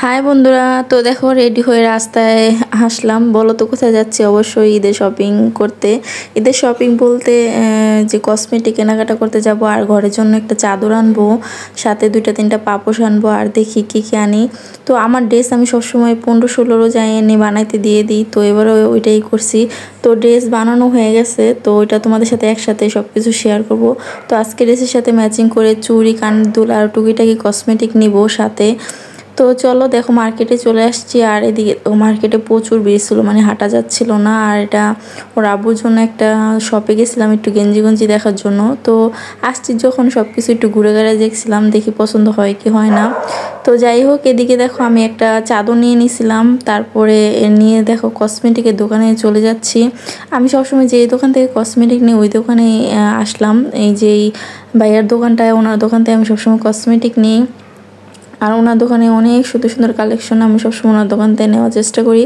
High বন্ধুরা, তো দেখো রেডি হয়ে রাস্তায় আসলাম। বলো তো কোথায় যাচ্ছি? অবশ্যই ঈদের শপিং করতে। ঈদের শপিং বলতে যে কসমেটিক কেনাকাটা করতে যাব, আর ঘরের জন্য একটা চাদর আনবো, সাথে 2-3টা পাপোশ আনবো, আর দেখি কী কী আনি। তো আমার ড্রেস আমি সবসময় 15-16 রোজায় এনে বানাইতে দিয়ে দিই, তো এবারও ওইটাই করছি। তো ড্রেস বানানো হয়ে গেছে, তো ওইটা তোমাদের সাথে একসাথে সব কিছু শেয়ার করব। তো আজকে ড্রেসের সাথে ম্যাচিং করে চুড়ি, কানের দুল আর টুকিটাকি কসমেটিক নিব সাথে। তো চলো দেখো মার্কেটে চলে আসছি, আর এদিকে মার্কেটে প্রচুর ভিড় ছিল, মানে হাঁটা যাচ্ছিল না। আর এটা ওর আব্বুর জন্য একটা শপে গেছিলাম একটু গেঞ্জি দেখার জন্য। তো আসছি যখন সব কিছু একটু ঘুরে ঘুরে দেখছিলাম, দেখি পছন্দ হয় কি হয় না। তো যাই হোক, এদিকে দেখো আমি একটা চাদর নিয়ে নিয়েছিলাম, তারপরে নিয়ে দেখো কসমেটিকের দোকানে চলে যাচ্ছি। আমি সবসময় যে দোকান থেকে কসমেটিক নিই ওই দোকানে আসলাম। এই যে ভাইয়ার দোকানটায়, ওনার দোকান থেকে আমি সবসময় কসমেটিক নিই। আর ওনার দোকানে অনেক সুন্দর সুন্দর কালেকশন, আমি সবসময় ওনার দোকান থেকে নেওয়ার চেষ্টা করি।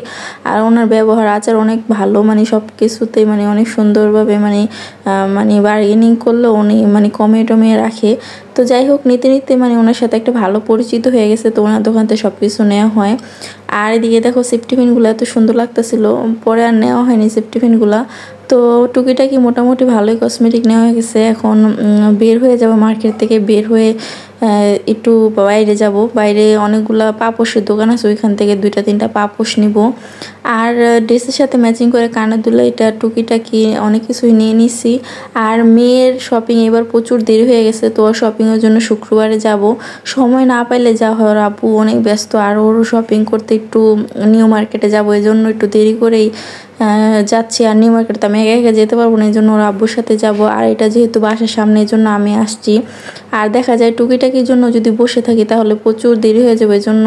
আর ওনার ব্যবহার আচার অনেক ভালো, মানে সব কিছুতেই মানে অনেক সুন্দরভাবে মানে বার্গেনিং করলেও উনি মানে কমে টমে রাখে। তো যাই হোক, নিতে নিতে মানে ওনার সাথে একটা ভালো পরিচিত হয়ে গেছে, তো ওনার দোকান থেকে সব কিছু নেওয়া হয়। আর এদিকে দেখো সেফটি পিনগুলো এত সুন্দর লাগতেছিল, পরে আর নেওয়া হয়নি সেফটি পিনগুলো। তো টুকিটাকি মোটামুটি ভালোই কসমেটিক নেওয়া হয়ে গেছে। এখন বের হয়ে যাব, মার্কেট থেকে বের হয়ে একটু বাইরে যাব। বাইরে অনেকগুলো পাপোশের দোকান আছে, ওইখান থেকে 2-3টা পাপোশ নিব। আর ড্রেসের সাথে ম্যাচিং করে কানের দুল, এটা টুকিটাকি অনেক কিছুই নিয়ে নিছি। আর মেয়ের শপিং এবার প্রচুর দেরি হয়ে গেছে, তো শপিংয়ের জন্য শুক্রবারে যাব। সময় না পাইলে যা হয়, ওর আপু অনেক ব্যস্ত, আর ওর শপিং করতে একটু নিউ মার্কেটে যাব, এই জন্য একটু দেরি করেই যাচ্ছি। আর নিউ মার্কেট তো আমি একা একা যেতে পারবো না, এই জন্য ওর আব্বুর সাথে যাব। আর এটা যেহেতু বাসার সামনে, এই জন্য আমি আসছি। আর দেখা যায় টুকিটাকির জন্য যদি বসে থাকি তাহলে প্রচুর দেরি হয়ে যাবে, এই জন্য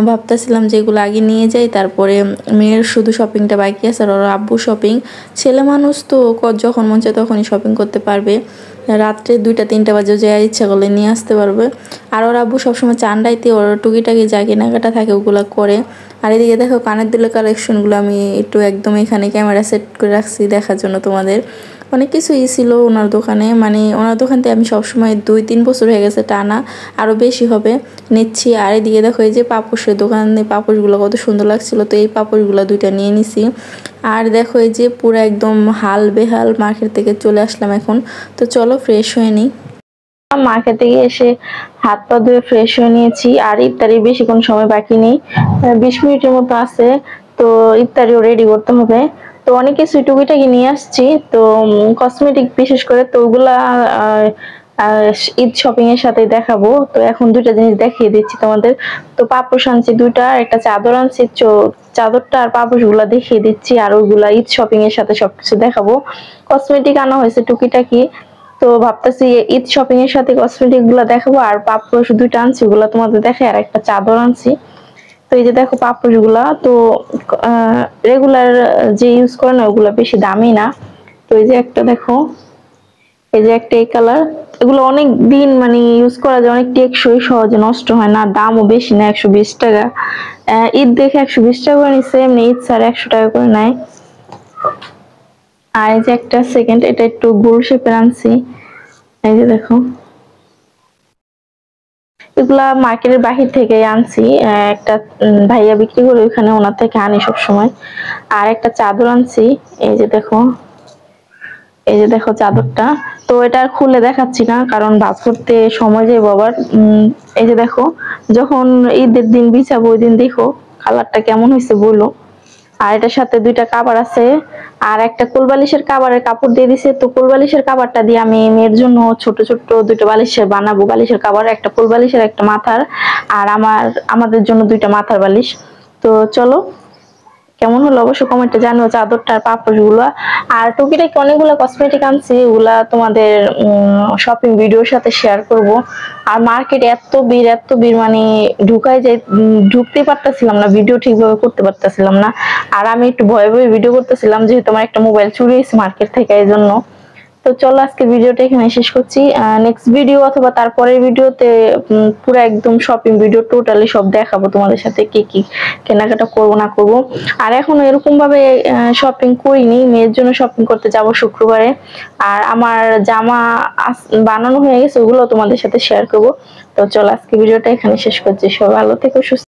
ভাবতেছিলাম যে এগুলো আগে নিয়ে যাই, তারপরে মেয়ের শুধু শপিংটা বাকি আছে। আর ওর আব্বু শপিং, ছেলে মানুষ তো যখন মন চায় তখনই শপিং করতে পারবে, রাত্রে 2-3টা বাজে যে ইচ্ছা করলে নিয়ে আসতে পারবে। আর ওর আব্বু সবসময় চান্ডাইতে ওর টুকিটাকি যা কেনাকাটা থাকে ওগুলো করে। আর এদিকে দেখো কানের দুলের কালেকশনগুলো আমি একটু একদম এখানে ক্যামেরা সেট করে রাখছি দেখার জন্য তোমাদের। অনেক কিছুই ছিল ওনার দোকানে, মানে ওনার দোকান থেকে আমি সবসময় 2-3 বছর হয়ে গেছে টানা, আরও বেশি হবে নিচ্ছি। আর এদিকে দেখো এই যে পাপোশের দোকানে পাপোশগুলো কত সুন্দর লাগছিল, তো এই পাপোশগুলো 2টা নিয়ে নিছি। আর দেখো এই যে পুরো একদম হাল বেহাল, মার্কেট থেকে চলে আসলাম এখন। তো চলো ফ্রেশ হয়ে নিই। মার্কেট থেকে এসে হাত পা ধুয়ে ফ্রেশ হয়ে নিয়েছি। আর ইফতারি বেশি কোনো সময় বাকি নেই, 20 মিনিটের মতো আছে, তো ইফতারিও রেডি করতে হবে। তো অনেক কিছু টুকিটাকি নিয়ে আসছি, তো কসমেটিক বিশেষ করে, তো ওগুলা ঈদ শপিং এর সাথে দেখাবো। তো এখন 2টা জিনিস দেখিয়ে দিচ্ছি তোমাদের। তো পাপোশ আনছি 2টা, একটা চাদর আনছি, চাদরটা আর পাপোশ গুলা দেখিয়ে দিচ্ছি, আর ওইগুলা ঈদ শপিং এর সাথে সবকিছু দেখাবো। কসমেটিক আনা হয়েছে টুকিটাকি, তো ভাবতেছি ঈদ শপিং এর সাথে কসমেটিক গুলা দেখাবো। আর পাপোশ 2টা আনছি, ওগুলা তোমাদের দেখাই। আর একটা চাদর আনছি। তো এই যে দেখো পাপোশ গুলা, তো রেগুলার যে ইউজ করে না ওগুলা বেশি দামি না। তো এই যে একটা দেখো, এই যে একটা এই কালার, এগুলো অনেক দিন মানে ইউজ করা যায়, অনেক টেকসই, সহজে নষ্ট হয় না, দামও বেশি না, 120 টাকা। ঈদ দেখে 120 টাকা করে নিচ্ছে, এমনি ঈদ স্যার 100 টাকা করে নেয়। আর এই যে একটা সেকেন্ড, এটা একটু গোল শেপের আনছি। এই যে দেখো, এগুলা মার্কেটের বাহির থেকে আনছি, একটা ভাইয়া বিক্রি করে ওইখানে, ওনার থেকে আনি সব সময়। আর একটা চাদর আনছি, এই যে দেখো, এই যে দেখো চাদরটা। তো এটা খুলে দেখাচ্ছি না, কারণ ভাঁজ করতে সময় যাবে আবার। এই যে দেখো, যখন ঈদের দিন বিছাবো ওই দিন দেখো কালারটা কেমন হয়েছে বলো। আর এটার সাথে 2টা কাবার আছে, আর একটা কোলবালিশের কাবারের কাপড় দিয়ে দিছে। তো কোলবালিশের কাবারটা দিয়ে আমি মেয়ের জন্য ছোট ছোট 2টা বালিশের বানাবো, বালিশের কাবার, একটা কোলবালিশের একটা মাথার, আর আমাদের জন্য 2টা মাথার বালিশ। তো চলো, কেমন হলো অবশ্যই কমেন্টে জানিও চাদরটা আর পাপোশ গুলা। আর টুকিটাকি অনেকগুলো কসমেটিক আনছি, এগুলা তোমাদের শপিং ভিডিওর সাথে শেয়ার করব। আর মার্কেটে এত ভিড় মানে ঢুকতে পারতেছিলাম না, ভিডিও ঠিকভাবে করতে পারতেছিলাম না। আর আমি একটু ভয়ে ভয়ে ভিডিও করতেছিলাম, যেহেতু আমার একটা মোবাইল চুরি হয়েছে মার্কেট থেকে, এই জন্য। তো চলো আজকে ভিডিওটা এখানে শেষ করছি। নেক্সট ভিডিও অথবা তারপরের ভিডিওতে পুরো একদম শপিং ভিডিও টোটালি সব দেখাবো তোমাদের সাথে, কি কি কেনাকাটা করবো না করবো। আর এখনো এরকম ভাবে শপিং করিনি, মেয়ের জন্য শপিং করতে যাব শুক্রবারে। আর আমার জামা বানানো হয়ে গেছে, ওগুলো তোমাদের সাথে শেয়ার করবো। তো চলো আজকে ভিডিওটা এখানে শেষ করছি। সবাই ভালো থেকো, সুস্থ।